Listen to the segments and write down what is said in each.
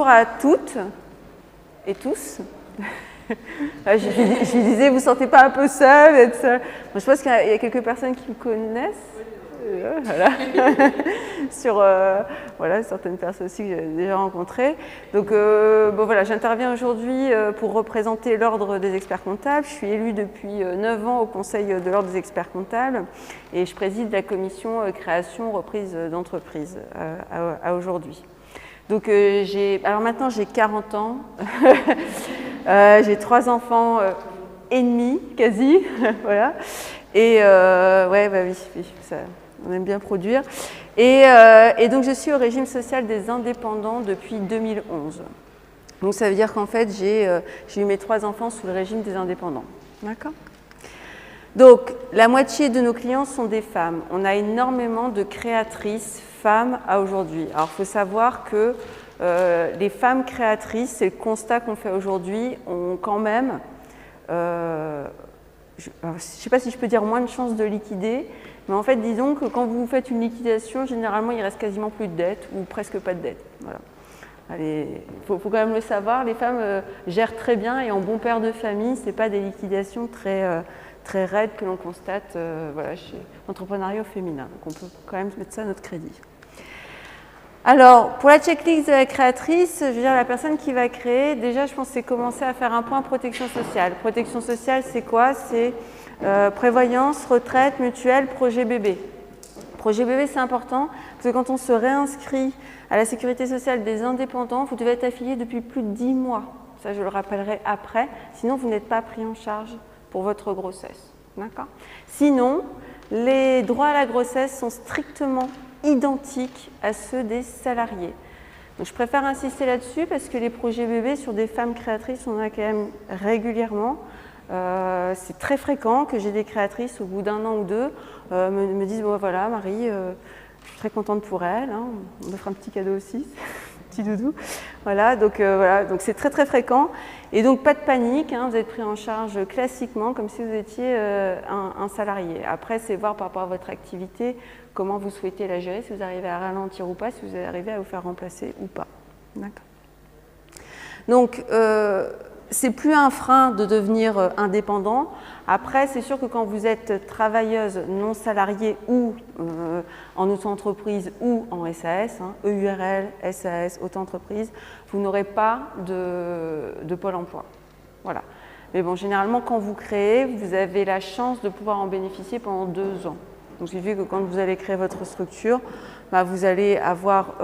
à toutes et tous. Je lui disais, vous ne vous sentez pas un peu seul, être seul? Bon, je pense qu'il y a quelques personnes qui me connaissent. Voilà. Sur voilà, certaines personnes aussi que j'ai déjà rencontrées. Donc bon, voilà, j'interviens aujourd'hui pour représenter l'Ordre des experts comptables. Je suis élue depuis 9 ans au Conseil de l'Ordre des experts comptables et je préside la commission création reprise d'entreprise à aujourd'hui. Donc alors maintenant j'ai 40 ans, j'ai 3 enfants et demi quasi, voilà. Et ouais, bah oui, ça, on aime bien produire. Et donc je suis au régime social des indépendants depuis 2011. Donc ça veut dire qu'en fait j'ai eu mes 3 enfants sous le régime des indépendants. D'accord ? Donc la moitié de nos clients sont des femmes. On a énormément de créatrices femmes à aujourd'hui. Alors il faut savoir que les femmes créatrices, c'est le constat qu'on fait aujourd'hui, ont quand même, je ne sais pas si je peux dire moins de chances de liquider, mais en fait disons que quand vous faites une liquidation, généralement il reste quasiment plus de dettes ou presque pas de dettes. Voilà. Il faut quand même le savoir, les femmes gèrent très bien et en bon père de famille, ce n'est pas des liquidations très raides que l'on constate voilà, chez l'entrepreneuriat féminin. Donc on peut quand même mettre ça à notre crédit. Alors, pour la checklist de la créatrice, je veux dire la personne qui va créer, déjà je pense que c'est commencer à faire un point protection sociale. Protection sociale, c'est quoi? C'est prévoyance, retraite, mutuelle, projet bébé. Projet bébé, c'est important parce que quand on se réinscrit à la sécurité sociale des indépendants, vous devez être affilié depuis plus de 10 mois. Ça, je le rappellerai après. Sinon, vous n'êtes pas pris en charge pour votre grossesse. D'accord ? Sinon, les droits à la grossesse sont strictement identiques à ceux des salariés. Donc, je préfère insister là-dessus parce que les projets bébés sur des femmes créatrices, on en a quand même régulièrement. C'est très fréquent que j'ai des créatrices au bout d'un an ou deux me disent bon voilà Marie, je suis très contente pour elle, hein, on offre un petit cadeau aussi, petit doudou. Voilà, donc c'est très fréquent et donc pas de panique, hein, vous êtes pris en charge classiquement comme si vous étiez un salarié. Après c'est voir par rapport à votre activité comment vous souhaitez la gérer, si vous arrivez à ralentir ou pas, si vous arrivez à vous faire remplacer ou pas. D'accord. Donc c'est plus un frein de devenir indépendant. Après, c'est sûr que quand vous êtes travailleuse non salariée ou en auto-entreprise ou en SAS, hein, EURL, SAS, auto-entreprise, vous n'aurez pas de Pôle emploi. Voilà. Mais bon, généralement, quand vous créez, vous avez la chance de pouvoir en bénéficier pendant 2 ans. Donc, il suffit que quand vous allez créer votre structure, bah, vous allez avoir...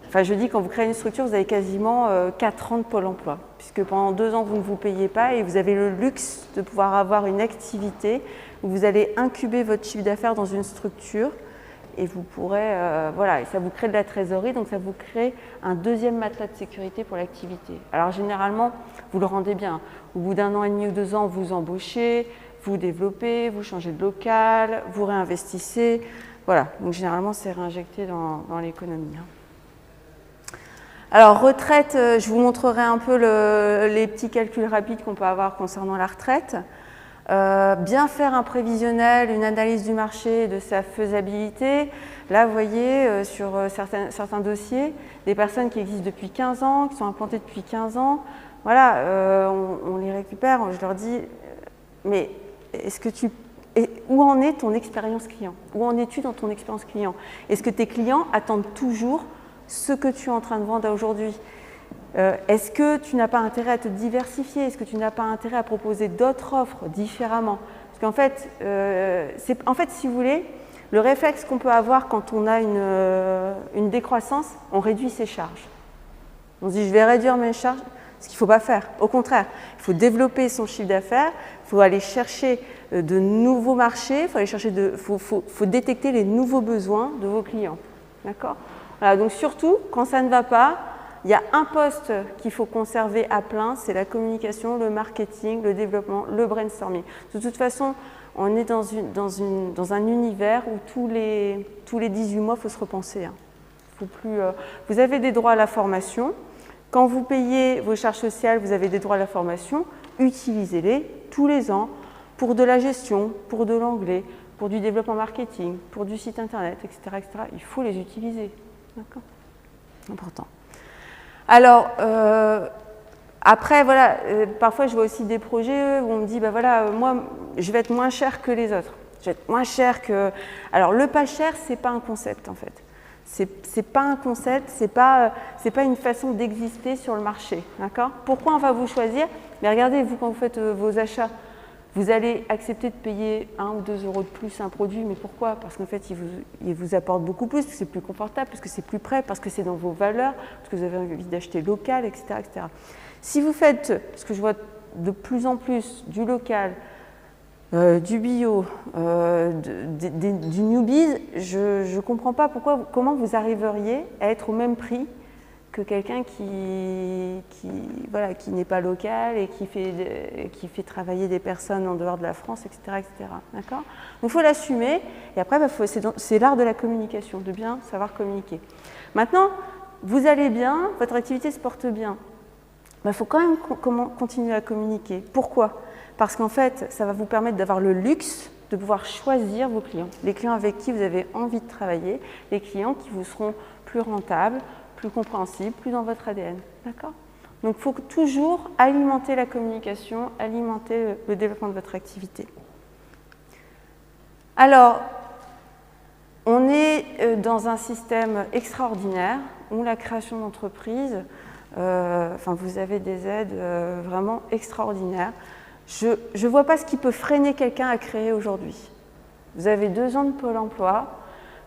Enfin, je dis quand vous créez une structure, vous avez quasiment 4 ans de Pôle emploi, puisque pendant 2 ans, vous ne vous payez pas et vous avez le luxe de pouvoir avoir une activité où vous allez incuber votre chiffre d'affaires dans une structure et vous pourrez, voilà, et ça vous crée de la trésorerie, donc ça vous crée un deuxième matelas de sécurité pour l'activité. Alors généralement, vous le rendez bien. Au bout d'1 an et demi ou 2 ans, vous embauchez, vous développez, vous changez de local, vous réinvestissez. Voilà, donc généralement, c'est réinjecté dans l'économie. Alors, retraite, je vous montrerai un peu les petits calculs rapides qu'on peut avoir concernant la retraite. Bien faire un prévisionnel, une analyse du marché, de sa faisabilité. Là, vous voyez, sur certains dossiers, des personnes qui existent depuis 15 ans, qui sont implantées depuis 15 ans. Voilà, on les récupère, je leur dis, mais où en est ton expérience client? Où en es-tu dans ton expérience client? Est-ce que tes clients attendent toujours ce que tu es en train de vendre aujourd'hui? Est-ce que tu n'as pas intérêt à te diversifier? Est-ce que tu n'as pas intérêt à proposer d'autres offres différemment? Parce qu'en fait, si vous voulez, le réflexe qu'on peut avoir quand on a une décroissance, on réduit ses charges. On se dit, je vais réduire mes charges, ce qu'il ne faut pas faire. Au contraire, il faut développer son chiffre d'affaires, il faut aller chercher de nouveaux marchés, faut détecter les nouveaux besoins de vos clients. D'accord ? Voilà, donc surtout, quand ça ne va pas, il y a un poste qu'il faut conserver à plein, c'est la communication, le marketing, le développement, le brainstorming. De toute façon, on est dans un univers où tous les 18 mois, il faut se repenser. Hein. Faut plus, vous avez des droits à la formation. Quand vous payez vos charges sociales, vous avez des droits à la formation. Utilisez-les tous les ans pour de la gestion, pour de l'anglais, pour du développement marketing, pour du site internet, etc., etc. Il faut les utiliser. D'accord ? Important. Alors, après, voilà, parfois je vois aussi des projets où on me dit, bah voilà, moi, je vais être moins cher que les autres. Je vais être moins cher que... Alors, le pas cher, c'est pas un concept, en fait. C'est pas un concept, c'est pas une façon d'exister sur le marché, d'accord? Pourquoi on va vous choisir? Mais regardez, vous, quand vous faites vos achats, vous allez accepter de payer 1 ou 2 euros de plus un produit, mais pourquoi? Parce qu'en fait, il vous apporte beaucoup plus, parce que c'est plus confortable, parce que c'est plus près, parce que c'est dans vos valeurs, parce que vous avez envie d'acheter local, etc., etc. Si vous faites, ce que je vois de plus en plus, du local, du bio, du newbies, je ne comprends pas comment vous arriveriez à être au même prix que quelqu'un qui n'est pas local et qui fait travailler des personnes en dehors de la France, etc. etc. D'accord ? Donc il faut l'assumer, et après, c'est l'art de la communication, de bien savoir communiquer. Maintenant, vous allez bien, votre activité se porte bien. Il faut quand même continuer à communiquer. Pourquoi ? Parce qu'en fait, ça va vous permettre d'avoir le luxe de pouvoir choisir vos clients, les clients avec qui vous avez envie de travailler, les clients qui vous seront plus rentables, plus compréhensibles, plus dans votre ADN. D'accord ? Donc, il faut toujours alimenter la communication, alimenter le développement de votre activité. Alors, on est dans un système extraordinaire où la création d'entreprises, vous avez des aides vraiment extraordinaires. Je ne vois pas ce qui peut freiner quelqu'un à créer aujourd'hui. Vous avez 2 ans de Pôle emploi,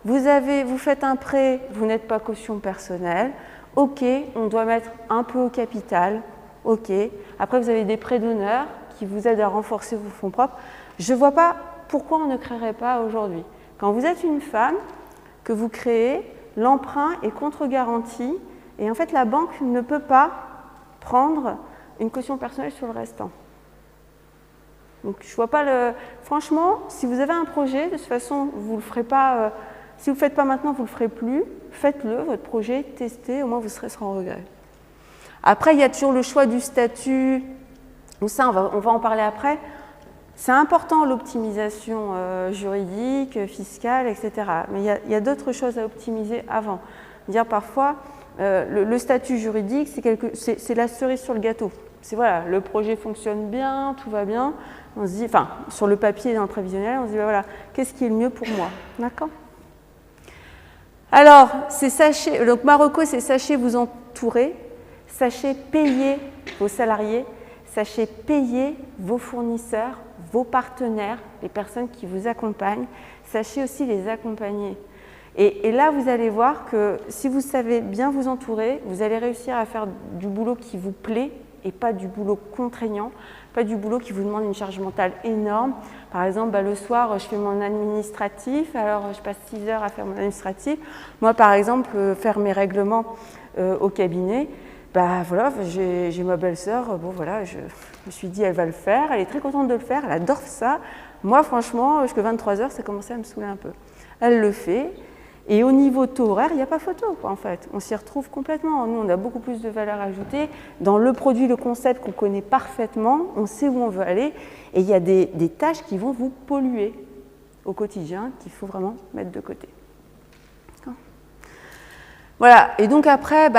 vous faites un prêt, vous n'êtes pas caution personnelle, ok, on doit mettre un peu au capital, ok. Après, vous avez des prêts d'honneur qui vous aident à renforcer vos fonds propres. Je ne vois pas pourquoi on ne créerait pas aujourd'hui. Quand vous êtes une femme, que vous créez, l'emprunt est contre-garanti et en fait, la banque ne peut pas prendre une caution personnelle sur le restant. Donc, je vois pas le... Franchement, si vous avez un projet, de toute façon, vous le ferez pas... Si vous ne le faites pas maintenant, vous ne le ferez plus. Faites-le, votre projet, testez, au moins vous serez sans regret. Après, il y a toujours le choix du statut. Donc ça, on va en parler après. C'est important l'optimisation juridique, fiscale, etc. Mais il y a d'autres choses à optimiser avant. Dire parfois, le statut juridique, c'est la cerise sur le gâteau. C'est voilà, le projet fonctionne bien, tout va bien. On se dit, enfin, sur le papier et dans le prévisionnel, on se dit, voilà, qu'est-ce qui est le mieux pour moi? D'accord? Alors, donc Marocco, c'est sachez vous entourer, sachez payer vos salariés, sachez payer vos fournisseurs, vos partenaires, les personnes qui vous accompagnent, sachez aussi les accompagner. Et là, vous allez voir que si vous savez bien vous entourer, vous allez réussir à faire du boulot qui vous plaît et pas du boulot contraignant, pas du boulot qui vous demande une charge mentale énorme. Par exemple, le soir, je fais mon administratif, alors je passe 6 heures à faire mon administratif. Moi, par exemple, faire mes règlements au cabinet, voilà, j'ai ma belle-sœur, bon voilà, je me suis dit, elle va le faire, elle est très contente de le faire, elle adore ça. Moi, franchement, jusqu'à 23 heures, ça commençait à me saouler un peu. Elle le fait. Et au niveau taux horaire, il n'y a pas photo, quoi, en fait. On s'y retrouve complètement. Nous, on a beaucoup plus de valeur ajoutée. Dans le produit, le concept qu'on connaît parfaitement, on sait où on veut aller. Et il y a des tâches qui vont vous polluer au quotidien, qu'il faut vraiment mettre de côté. Voilà. Et donc après,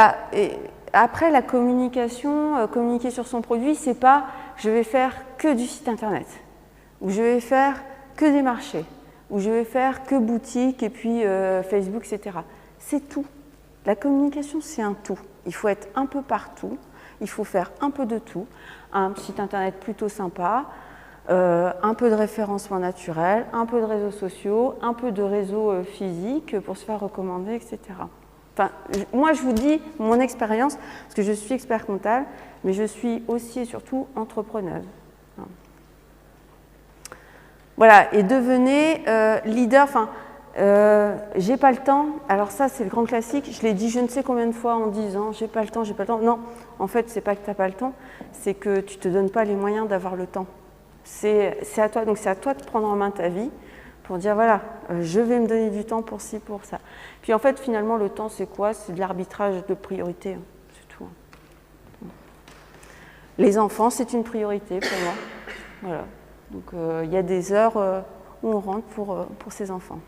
après la communication, communiquer sur son produit, c'est pas je vais faire que du site internet, ou je vais faire que des marchés, où je vais faire que boutique et puis Facebook, etc. C'est tout. La communication, c'est un tout. Il faut être un peu partout, il faut faire un peu de tout. Un site internet plutôt sympa, un peu de référencement naturel, un peu de réseaux sociaux, un peu de réseaux physiques pour se faire recommander, etc. Enfin, moi, je vous dis mon expérience, parce que je suis expert comptable, mais je suis aussi et surtout entrepreneuse. Voilà, et devenez leader, j'ai pas le temps, alors ça c'est le grand classique, je l'ai dit je ne sais combien de fois en 10 ans, j'ai pas le temps, j'ai pas le temps. Non, en fait c'est pas que tu n'as pas le temps, c'est que tu te donnes pas les moyens d'avoir le temps. C'est à toi, donc c'est à toi de prendre en main ta vie pour dire voilà, je vais me donner du temps pour ci, pour ça. Puis en fait finalement le temps c'est quoi? C'est de l'arbitrage de priorité, hein, c'est tout. Les enfants c'est une priorité pour moi, voilà. Donc il y a des heures où on rentre pour ces enfants.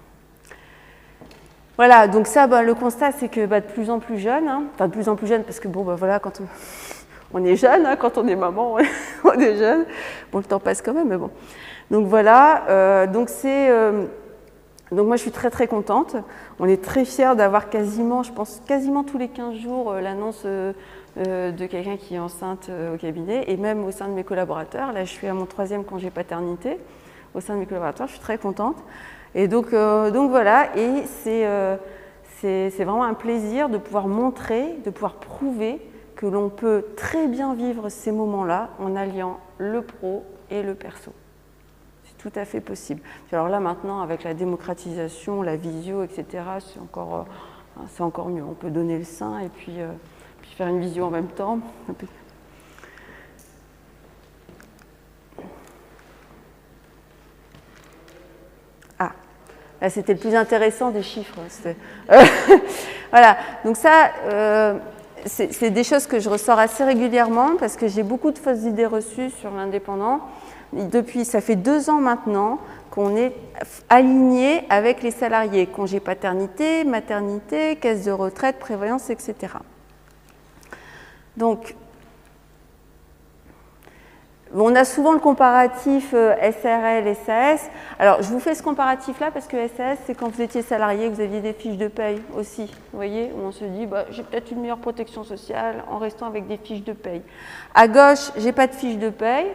Voilà, donc ça, le constat, c'est que de plus en plus jeune, hein, enfin de plus en plus jeune, parce que bon, voilà, quand on est jeune, hein, quand on est maman, on est jeune. Bon, le temps passe quand même, mais bon. Donc voilà, donc moi je suis très très contente. On est très fiers d'avoir quasiment, je pense, quasiment tous les 15 jours l'annonce de quelqu'un qui est enceinte au cabinet, et même au sein de mes collaborateurs. Là, je suis à mon 3e congé paternité. Au sein de mes collaborateurs, je suis très contente. Et donc voilà, et c'est vraiment un plaisir de pouvoir montrer, de pouvoir prouver que l'on peut très bien vivre ces moments-là en alliant le pro et le perso. C'est tout à fait possible. Alors là maintenant, avec la démocratisation, la visio, etc., c'est encore mieux. On peut donner le sein et puis faire une visio en même temps. Là, c'était le plus intéressant des chiffres. Voilà, donc ça, c'est des choses que je ressors assez régulièrement parce que j'ai beaucoup de fausses idées reçues sur l'indépendant. Ça fait 2 ans maintenant qu'on est aligné avec les salariés, congé paternité, maternité, caisse de retraite, prévoyance, etc. Donc, on a souvent le comparatif SRL, SAS. Alors, je vous fais ce comparatif-là parce que SAS, c'est quand vous étiez salarié, vous aviez des fiches de paye aussi. Vous voyez, où on se dit, j'ai peut-être une meilleure protection sociale en restant avec des fiches de paye. À gauche, j'ai pas de fiche de paye,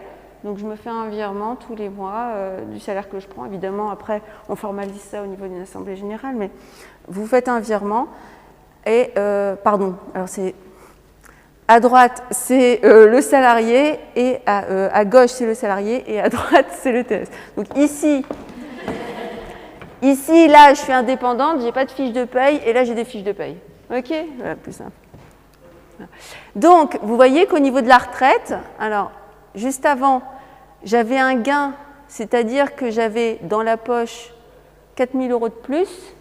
donc je me fais un virement tous les mois du salaire que je prends. Évidemment, après, on formalise ça au niveau d'une assemblée générale, mais vous faites un virement. Et, pardon, alors c'est... À droite, c'est le salarié, et à gauche, c'est le salarié, et à droite, c'est le TS. Donc ici, là, je suis indépendante, je n'ai pas de fiche de paye, et là, j'ai des fiches de paye. OK? Voilà, plus simple. Donc, vous voyez qu'au niveau de la retraite, alors, juste avant, j'avais un gain, c'est-à-dire que j'avais dans la poche 4 000 € de plus,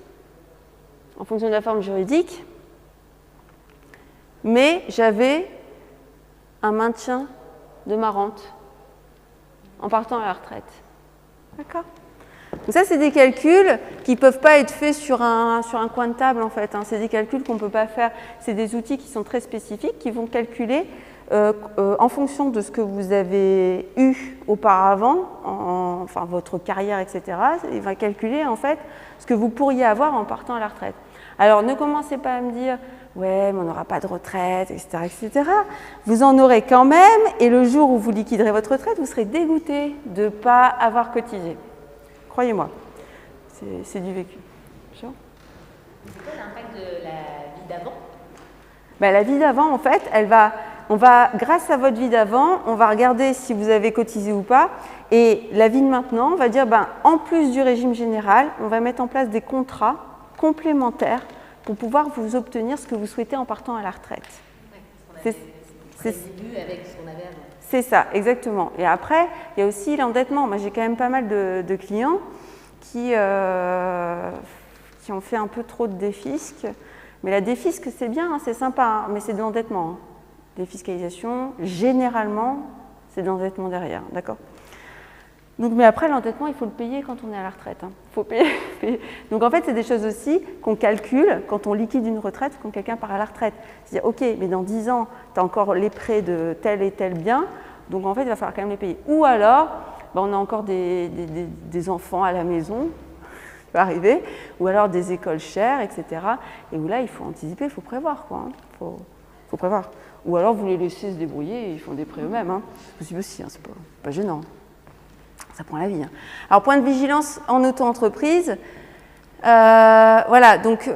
en fonction de la forme juridique, mais j'avais un maintien de ma rente en partant à la retraite. D'accord? Donc ça, c'est des calculs qui ne peuvent pas être faits sur un coin de table, en fait. C'est des calculs qu'on ne peut pas faire. C'est des outils qui sont très spécifiques, qui vont calculer en fonction de ce que vous avez eu auparavant, enfin votre carrière, etc. Il va calculer, en fait, ce que vous pourriez avoir en partant à la retraite. Alors, ne commencez pas à me dire « ouais, mais on n'aura pas de retraite, etc., etc. » Vous en aurez quand même, et le jour où vous liquiderez votre retraite, vous serez dégoûté de ne pas avoir cotisé. Croyez-moi, c'est du vécu. Sure. C'est quoi l'impact de la vie d'avant? La vie d'avant, en fait, grâce à votre vie d'avant, on va regarder si vous avez cotisé ou pas. Et la vie de maintenant, on va dire, en plus du régime général, on va mettre en place des contrats complémentaires pour pouvoir vous obtenir ce que vous souhaitez en partant à la retraite. Ouais, c'est début avec ce qu'on avait avant. C'est ça, exactement. Et après, il y a aussi l'endettement. Moi, j'ai quand même pas mal de clients qui ont fait un peu trop de défisque. Mais la défisque, c'est bien, c'est sympa, mais c'est de l'endettement. Défiscalisation, généralement, c'est de l'endettement derrière, d'accord? Donc, mais après, l'endettement, il faut le payer quand on est à la retraite. Il faut payer. Donc, en fait, c'est des choses aussi qu'on calcule quand on liquide une retraite, quand quelqu'un part à la retraite. C'est-à-dire, OK, mais dans 10 ans, tu as encore les prêts de tel et tel bien, donc en fait, il va falloir quand même les payer. Ou alors, on a encore des enfants à la maison, ça peut arriver, ou alors des écoles chères, etc. Et où là, il faut anticiper, il faut prévoir, quoi. Faut prévoir. Ou alors, vous les laissez se débrouiller et ils font des prêts eux-mêmes. C'est possible aussi, c'est pas gênant. Ça prend la vie. Alors, point de vigilance en auto-entreprise. Voilà, donc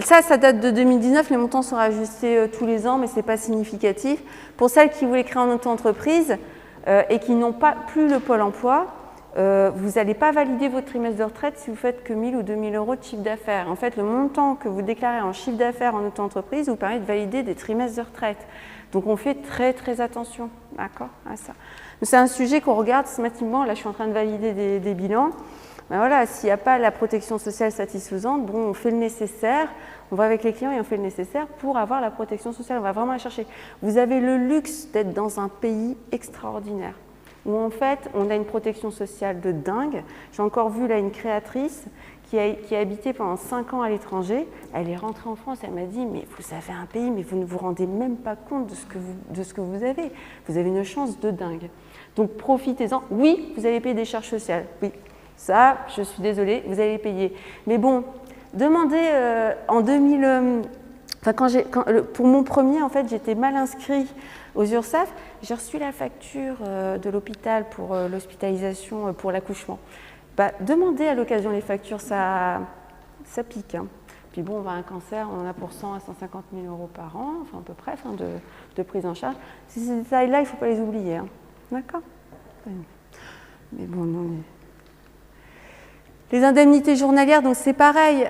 ça date de 2019. Les montants sont ajustés tous les ans, mais ce n'est pas significatif. Pour celles qui voulaient créer en auto-entreprise et qui n'ont pas plus le Pôle emploi, vous n'allez pas valider votre trimestre de retraite si vous faites que 1 000 ou 2 000 € de chiffre d'affaires. En fait, le montant que vous déclarez en chiffre d'affaires en auto-entreprise vous permet de valider des trimestres de retraite. Donc, on fait très, très attention, d'accord, à ça. C'est un sujet qu'on regarde systématiquement. Là, je suis en train de valider des bilans. Voilà, s'il n'y a pas la protection sociale satisfaisante, on fait le nécessaire. On va avec les clients et on fait le nécessaire pour avoir la protection sociale. On va vraiment la chercher. Vous avez le luxe d'être dans un pays extraordinaire. où en fait, on a une protection sociale de dingue. J'ai encore vu là une créatrice qui a habité pendant 5 ans à l'étranger. Elle est rentrée en France, elle m'a dit « mais vous avez un pays, mais vous ne vous rendez même pas compte de ce que vous avez. Vous avez une chance de dingue. Donc profitez-en. Oui, vous allez payer des charges sociales. Oui, ça, je suis désolée, vous allez les payer. Mais bon, demandez en 2000... pour mon premier, en fait, j'étais mal inscrit aux URSSAF. J'ai reçu la facture de l'hôpital pour l'hospitalisation pour l'accouchement. Demandez à l'occasion les factures, ça pique. Hein. Puis bon, on va à un cancer, on en a pour 100 à 150 000 euros par an, enfin à peu près, de prise en charge. Ces détails-là, il ne faut pas les oublier. Hein. D'accord ? Mais bon, non. Les indemnités journalières, donc c'est pareil.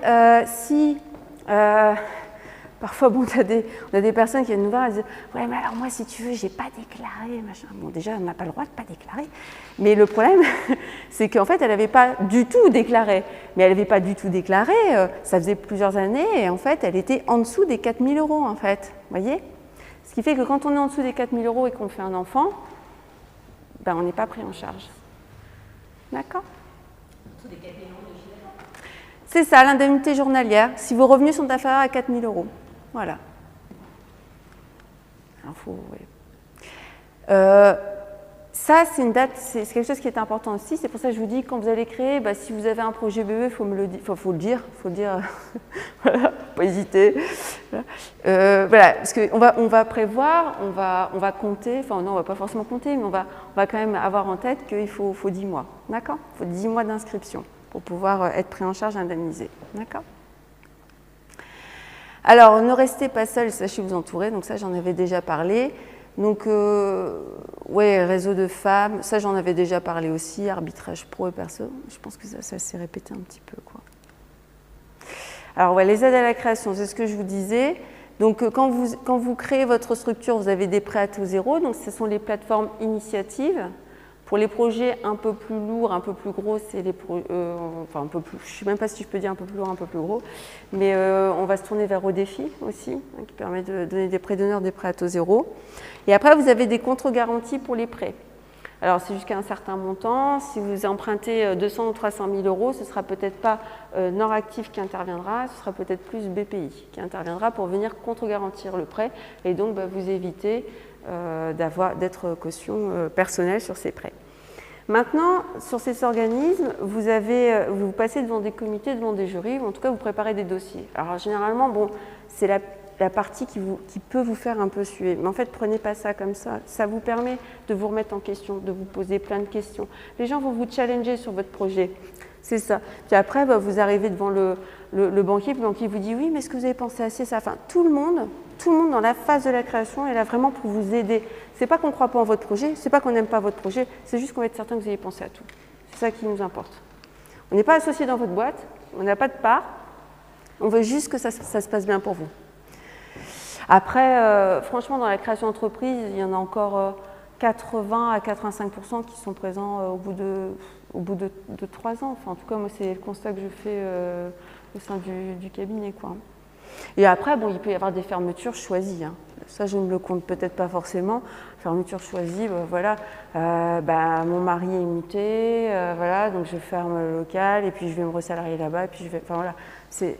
Parfois, bon, on a des personnes qui viennent nous voir et disent « ouais, mais alors moi, si tu veux, j'ai pas déclaré, machin. » Bon, déjà, on n'a pas le droit de pas déclarer. Mais le problème, c'est qu'en fait, elle n'avait pas du tout déclaré. Mais elle n'avait pas du tout déclaré, ça faisait plusieurs années, et en fait, elle était en dessous des 4 000 euros, en fait. Vous voyez ? Ce qui fait que quand on est en dessous des 4 000 euros et qu'on fait un enfant, on n'est pas pris en charge. D'accord ? En dessous des 4 000 euros de chiffre d'affaires. C'est ça, l'indemnité journalière, si vos revenus sont inférieurs à 4 000 euros. Voilà. Ça, c'est une date, c'est quelque chose qui est important aussi. C'est pour ça que je vous dis, quand vous allez créer, si vous avez un projet BE, il faut me le dire, faut le dire, voilà, pas hésiter. Voilà, parce qu'on va prévoir, on va compter, enfin non, on va pas forcément compter, mais on va quand même avoir en tête qu'il faut 10 mois, d'accord ? Il faut 10 mois d'inscription pour pouvoir être pris en charge et indemnisé, d'accord ? Alors, ne restez pas seul, sachez vous entourer, donc ça j'en avais déjà parlé. Donc, réseau de femmes, ça j'en avais déjà parlé aussi, arbitrage pro et perso, je pense que ça s'est répété un petit peu, quoi. Alors, les aides à la création, c'est ce que je vous disais. Donc, quand vous créez votre structure, vous avez des prêts à taux zéro, donc ce sont les plateformes initiatives. Pour les projets un peu plus lourds, un peu plus gros, c'est les un peu plus, je ne sais même pas si je peux dire un peu plus lourd, un peu plus gros, mais on va se tourner vers Odéfi aussi, hein, qui permet de donner des prêts d'honneur, des prêts à taux zéro. Et après, vous avez des contre-garanties pour les prêts. Alors, c'est jusqu'à un certain montant. Si vous empruntez 200 ou 300 000 euros, ce ne sera peut-être pas Nord-Actif qui interviendra, ce sera peut-être plus BPI qui interviendra pour venir contre-garantir le prêt et donc vous éviter d'être caution personnelle sur ces prêts. Maintenant, sur ces organismes, vous passez devant des comités, devant des jurys, ou en tout cas vous préparez des dossiers. Alors généralement, c'est la partie qui peut vous faire un peu suer. Mais en fait, prenez pas ça comme ça. Ça vous permet de vous remettre en question, de vous poser plein de questions. Les gens vont vous challenger sur votre projet. C'est ça. Puis après, vous arrivez devant le banquier, puis le banquier vous dit « oui, mais est-ce que vous avez pensé à ça ?» Enfin, tout le monde dans la phase de la création est là vraiment pour vous aider. C'est pas qu'on ne croit pas en votre projet, c'est pas qu'on n'aime pas votre projet, c'est juste qu'on va être certain que vous ayez pensé à tout. C'est ça qui nous importe. On n'est pas associé dans votre boîte, on n'a pas de part, on veut juste que ça se passe bien pour vous. Après, franchement, dans la création d'entreprise, il y en a encore 80 à 85% qui sont présents au bout de 3 ans. Enfin, en tout cas, moi, c'est le constat que je fais au sein du cabinet, quoi. Et après, il peut y avoir des fermetures choisies. Hein. Ça, je ne le compte peut-être pas forcément. Fermeture choisie, mon mari est muté, donc je ferme le local et puis je vais me resalarier là-bas. Et puis c'est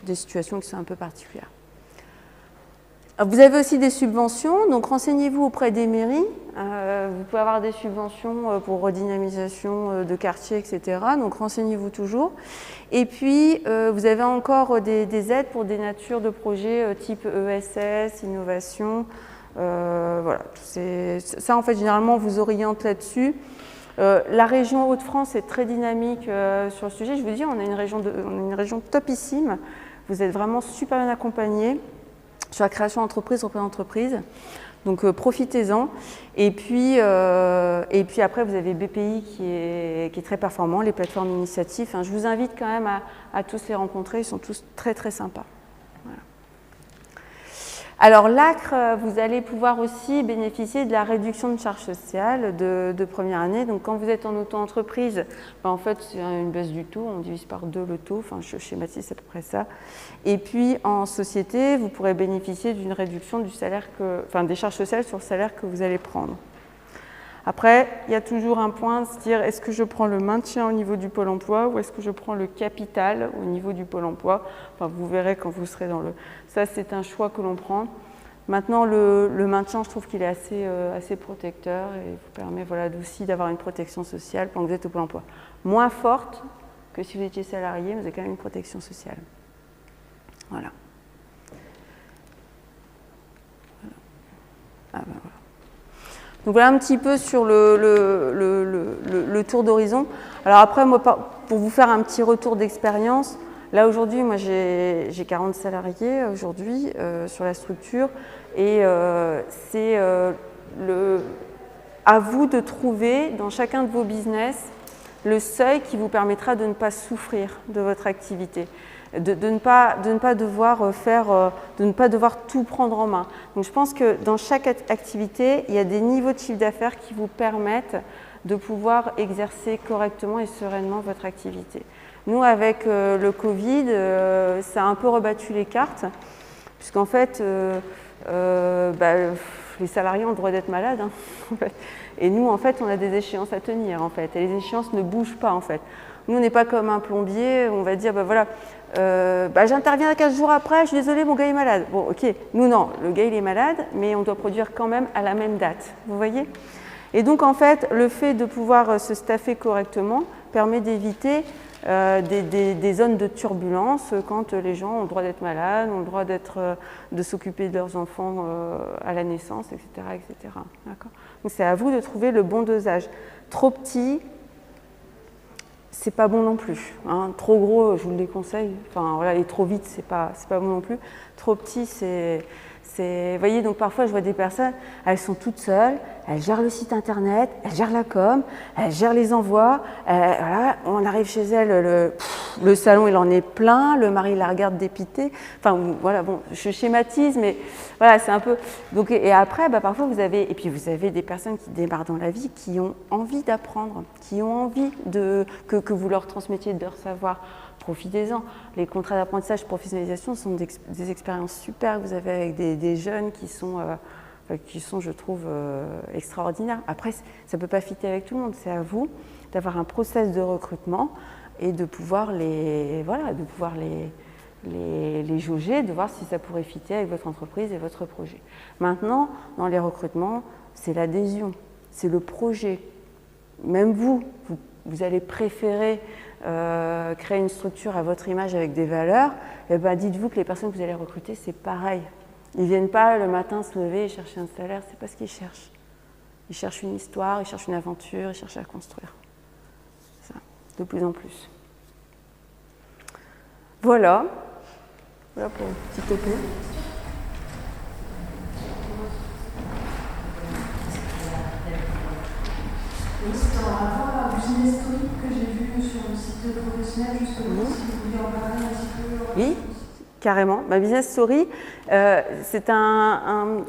des situations qui sont un peu particulières. Vous avez aussi des subventions, donc renseignez-vous auprès des mairies. Vous pouvez avoir des subventions pour redynamisation de quartier, etc. Donc renseignez-vous toujours. Et puis, vous avez encore des aides pour des natures de projets type ESS, innovation. Ça, en fait, généralement, on vous oriente là-dessus. La région Hauts-de-France est très dynamique sur le sujet. Je vous dis, on a une région topissime. Vous êtes vraiment super bien accompagnés sur la création d'entreprise, reprise d'entreprise. Donc profitez-en. Et puis après, vous avez BPI qui est très performant, les plateformes initiatives. Je vous invite quand même à tous les rencontrer, ils sont tous très très sympas. Voilà. Alors l'ACRE, vous allez pouvoir aussi bénéficier de la réduction de charges sociales de première année. Donc quand vous êtes en auto-entreprise, en fait c'est une baisse du taux, on divise par 2 le taux, je schématise à peu près ça. Et puis en société, vous pourrez bénéficier d'une réduction du salaire des charges sociales sur le salaire que vous allez prendre. Après, il y a toujours un point, se dire est-ce que je prends le maintien au niveau du Pôle emploi ou est-ce que je prends le capital au niveau du Pôle emploi. Enfin, vous verrez quand vous serez dans le... Ça, c'est un choix que l'on prend. Maintenant, le maintien, je trouve qu'il est assez protecteur et vous permet voilà, aussi d'avoir une protection sociale pendant que vous êtes au Pôle emploi. Moins forte que si vous étiez salarié, mais vous avez quand même une protection sociale. Voilà. Ah ben voilà. Donc voilà un petit peu sur le tour d'horizon. Alors après, moi, pour vous faire un petit retour d'expérience, là aujourd'hui, moi j'ai 40 salariés aujourd'hui sur la structure et c'est à vous de trouver dans chacun de vos business le seuil qui vous permettra de ne pas souffrir de votre activité. De ne pas devoir tout prendre en main. Donc je pense que dans chaque activité, il y a des niveaux de chiffre d'affaires qui vous permettent de pouvoir exercer correctement et sereinement votre activité. Nous, avec le Covid, ça a un peu rebattu les cartes, puisqu'en fait, les salariés ont le droit d'être malades. Hein, en fait. Et nous, en fait, on a des échéances à tenir, en fait. Et les échéances ne bougent pas, en fait. Nous, on n'est pas comme un plombier, on va dire, voilà, j'interviens 15 jours après, je suis désolée, mon gars est malade. Bon, ok, nous non, le gars il est malade, mais on doit produire quand même à la même date, vous voyez? Et donc en fait, le fait de pouvoir se staffer correctement permet d'éviter des zones de turbulence quand les gens ont le droit d'être malades, ont le droit de s'occuper de leurs enfants à la naissance, etc. etc. D'accord ? Donc c'est à vous de trouver le bon dosage. Trop petit, c'est pas bon non plus. Hein. Trop gros, je vous le déconseille. Enfin, voilà, et trop vite, c'est pas bon non plus. Trop petit, vous voyez, donc parfois, je vois des personnes, elles sont toutes seules, elles gèrent le site internet, elles gèrent la com, elles gèrent les envois. Voilà, on arrive chez elles, le salon, il en est plein, le mari la regarde dépité. Enfin, voilà, bon, je schématise, mais voilà, c'est un peu... Donc, et après, parfois, vous avez des personnes qui démarrent dans la vie, qui ont envie d'apprendre, qui ont envie que vous leur transmettiez de leur savoir. Profitez-en. Les contrats d'apprentissage professionnalisation sont des expériences super que vous avez avec des jeunes qui sont, je trouve, extraordinaires. Après, ça ne peut pas fitter avec tout le monde. C'est à vous d'avoir un process de recrutement et de pouvoir les jauger, de voir si ça pourrait fitter avec votre entreprise et votre projet. Maintenant, dans les recrutements, c'est l'adhésion, c'est le projet. Même vous allez préférer créer une structure à votre image avec des valeurs, et dites-vous que les personnes que vous allez recruter, c'est pareil. Ils ne viennent pas le matin se lever et chercher un salaire, c'est pas ce qu'ils cherchent. Ils cherchent une histoire, ils cherchent une aventure, ils cherchent à construire. Ça, de plus en plus. Voilà. Voilà pour un petit topo. Oui, c'est par rapport à la business story que j'ai vu sur le site professionnel, justement, si vous voulez en parler un petit peu. Oui, carrément. Ma business story, c'est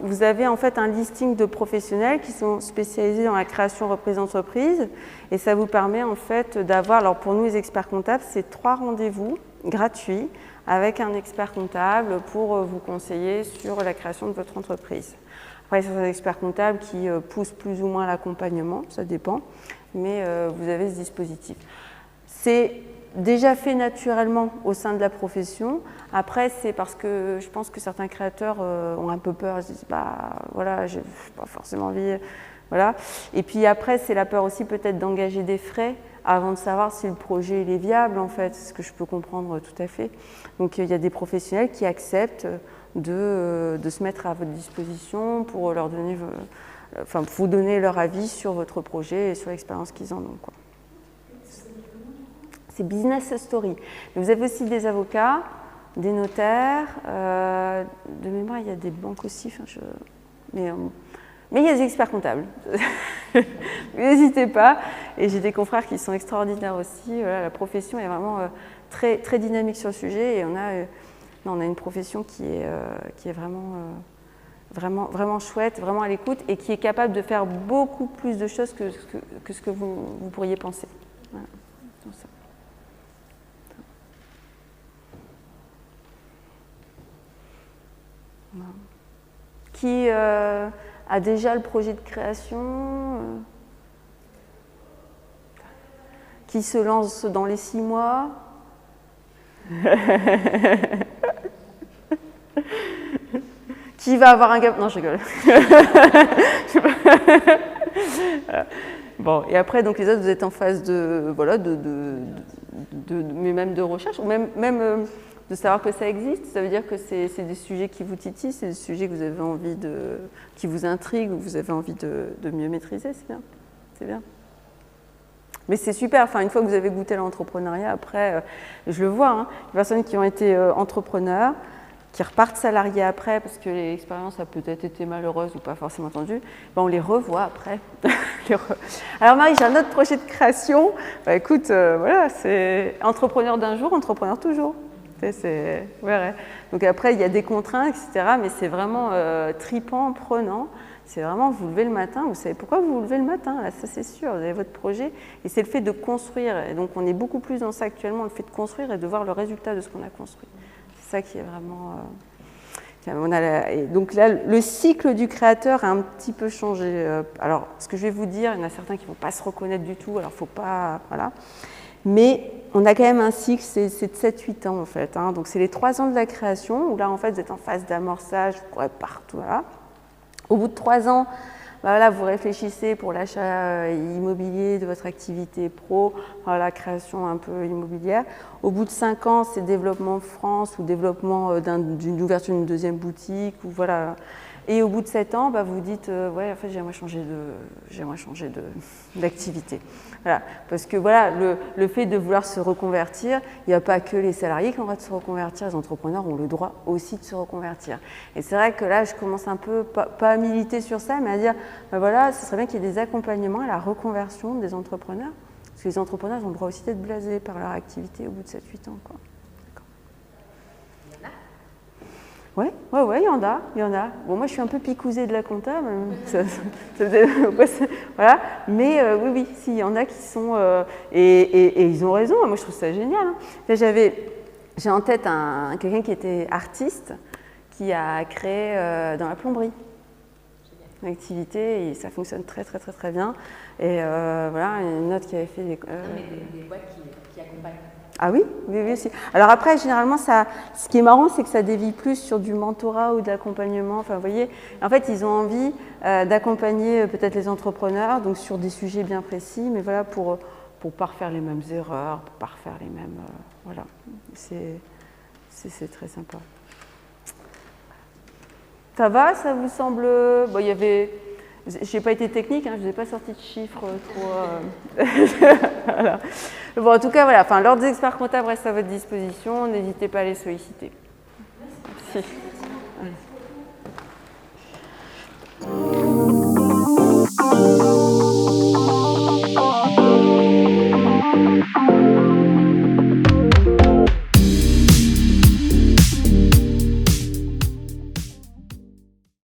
vous avez en fait un listing de professionnels qui sont spécialisés dans la création reprise d'entreprise et ça vous permet en fait d'avoir, alors pour nous les experts comptables, c'est 3 rendez-vous gratuits avec un expert comptable pour vous conseiller sur la création de votre entreprise. Après, c'est un expert comptable qui pousse plus ou moins l'accompagnement, ça dépend, mais vous avez ce dispositif. C'est déjà fait naturellement au sein de la profession. Après, c'est parce que je pense que certains créateurs ont un peu peur, ils se disent voilà, j'ai pas forcément envie, voilà. Et puis après, c'est la peur aussi peut-être d'engager des frais avant de savoir si le projet il est viable en fait, ce que je peux comprendre tout à fait. Donc il y a des professionnels qui acceptent de se mettre à votre disposition pour leur donner, vous donner leur avis sur votre projet et sur l'expérience qu'ils en ont, quoi. C'est Business Story. Mais vous avez aussi des avocats, des notaires, de mémoire il y a des banques aussi, mais il y a des experts comptables. N'hésitez pas. Et j'ai des confrères qui sont extraordinaires aussi. Voilà, la profession est vraiment très, très dynamique sur le sujet et on a une profession qui est vraiment chouette, vraiment à l'écoute et qui est capable de faire beaucoup plus de choses que ce que vous pourriez penser. Voilà. Ça. Qui a déjà le projet de création qui se lance dans les 6 mois. Qui va avoir un gap? Non, je rigole. Bon, et après, donc les autres, vous êtes en phase de, voilà, mais même de recherche, ou même de savoir que ça existe. Ça veut dire que c'est des sujets qui vous titillent, c'est des sujets que vous avez envie qui vous intriguent, ou vous avez envie de mieux maîtriser, c'est bien. C'est bien. Mais c'est super, enfin, une fois que vous avez goûté l'entrepreneuriat, après, je le vois, hein, les personnes qui ont été entrepreneurs, qui repartent salariés après, parce que l'expérience a peut-être été malheureuse ou pas forcément tendue, ben on les revoit après. Alors Marie, j'ai un autre projet de création. Bah, écoute, voilà, c'est entrepreneur d'un jour, entrepreneur toujours. C'est ouais. Donc après, il y a des contraintes, etc. Mais c'est vraiment tripant, prenant. C'est vraiment, vous levez le matin, vous savez pourquoi vous vous levez le matin, là, ça c'est sûr, vous avez votre projet. Et c'est le fait de construire. Et donc on est beaucoup plus dans ça actuellement, le fait de construire et de voir le résultat de ce qu'on a construit. C'est ça qui est vraiment... et donc là, le cycle du créateur a un petit peu changé. Alors, ce que je vais vous dire, il y en a certains qui ne vont pas se reconnaître du tout, alors il ne faut pas... Voilà. Mais on a quand même un cycle, c'est de 7-8 ans en fait. Hein. Donc c'est les 3 ans de la création, où là en fait vous êtes en phase d'amorçage, vous courez partout. Voilà. Au bout de 3 ans, voilà, vous réfléchissez pour l'achat immobilier de votre activité pro, la création un peu immobilière. Au bout de 5 ans, c'est développement France ou développement d'une ouverture d'une deuxième boutique. Ou voilà. Et au bout de 7 ans, vous dites ouais, en fait, j'aimerais changer d'activité. Voilà. Parce que voilà, le fait de vouloir se reconvertir, il n'y a pas que les salariés qui ont le droit de se reconvertir, les entrepreneurs ont le droit aussi de se reconvertir. Et c'est vrai que là, je commence un peu, pas à militer sur ça, mais à dire, voilà, ce serait bien qu'il y ait des accompagnements à la reconversion des entrepreneurs. Parce que les entrepreneurs ont le droit aussi d'être blasés par leur activité au bout de 7-8 ans. Quoi. Oui, il y en a. Bon, moi, je suis un peu picousée de la compta, voilà. Mais oui, si, il y en a qui sont... et ils ont raison, moi, je trouve ça génial. Hein. Là, j'ai en tête quelqu'un qui était artiste, qui a créé dans la plomberie une activité, et ça fonctionne très, très, très, très bien. Et voilà, une autre qui avait fait des boîtes qui accompagnent. Ah oui, aussi. Alors après, généralement, ce qui est marrant, c'est que ça dévie plus sur du mentorat ou de l'accompagnement. Enfin, vous voyez, en fait, ils ont envie d'accompagner peut-être les entrepreneurs, donc sur des sujets bien précis, mais voilà, pour pas refaire les mêmes erreurs, pour pas refaire les mêmes... voilà, c'est très sympa. Ça va, ça vous semble... Bon, il y avait... Je n'ai pas été technique, hein, je ne vous ai pas sorti de chiffres trop... voilà. Bon, en tout cas, voilà, l'ordre des experts comptables reste à votre disposition, n'hésitez pas à les solliciter. Merci.